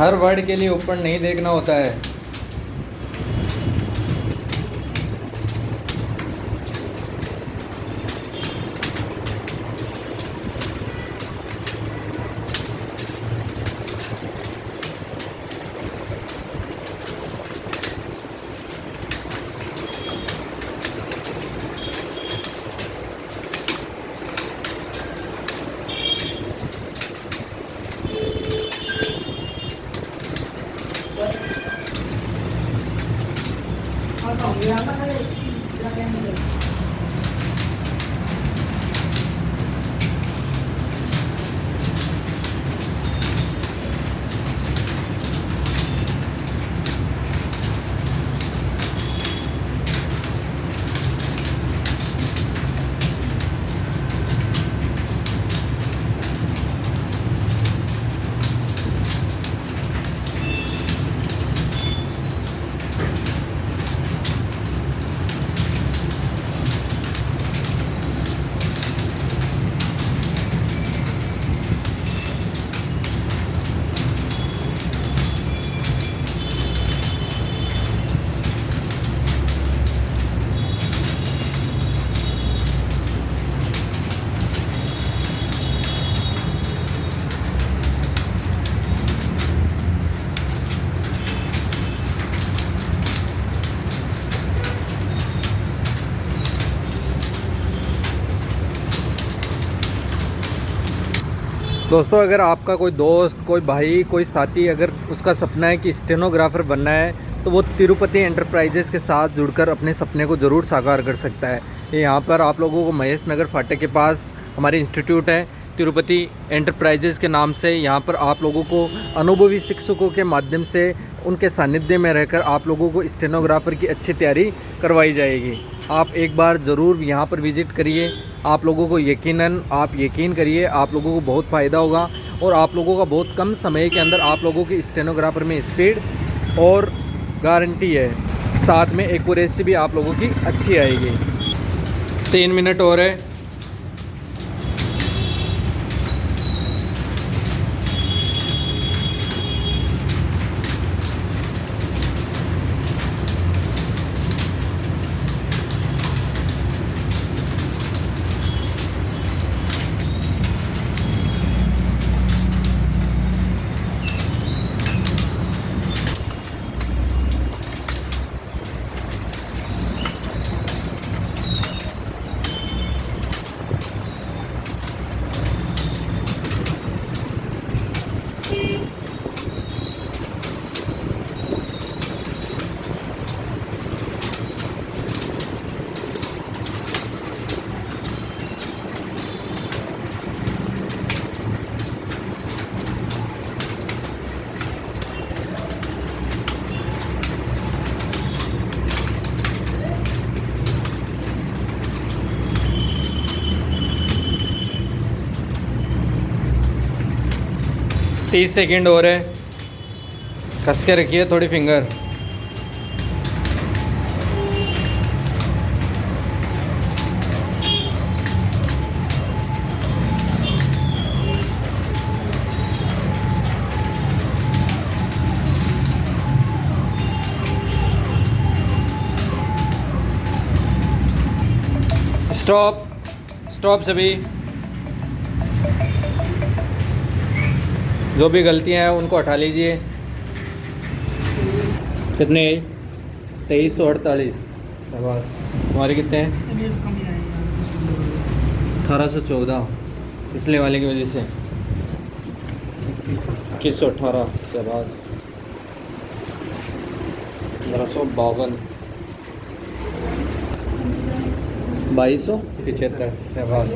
हर word के लिए ऊपर नहीं देखना होता है। दोस्तों, अगर आपका कोई दोस्त, कोई भाई, कोई साथी अगर उसका सपना है कि स्टेनोग्राफ़र बनना है तो वो तिरुपति एंटरप्राइजेज़ के साथ जुड़कर अपने सपने को ज़रूर साकार कर सकता है। ये यहाँ पर आप लोगों को महेश नगर फाटक के पास हमारे इंस्टीट्यूट है तिरुपति एंटरप्राइजेज़ के नाम से। यहाँ पर आप लोगों को अनुभवी शिक्षकों के माध्यम से उनके सानिध्य में रहकर आप लोगों को स्टेनोग्राफ़र की अच्छी तैयारी करवाई जाएगी। आप एक बार ज़रूर यहाँ पर विज़िट करिए। आप लोगों को यकीन करिए, आप लोगों को बहुत फ़ायदा होगा और आप लोगों का बहुत कम समय के अंदर आप लोगों की स्टेनोग्राफ़र में स्पीड और गारंटी है, साथ में एक्यूरेसी भी आप लोगों की अच्छी आएगी। 3 मिनट और है। तीस सेकेंड और है। कस के रखिए थोड़ी फिंगर। स्टॉप स्टॉप सभी। जो भी गलतियां हैं उनको हटा लीजिए। कितने? 2348। बस तुम्हारे कितने हैं? 1814 पिछले वाले की वजह से 2118 शहबाज। 1552 2275 शहबाज।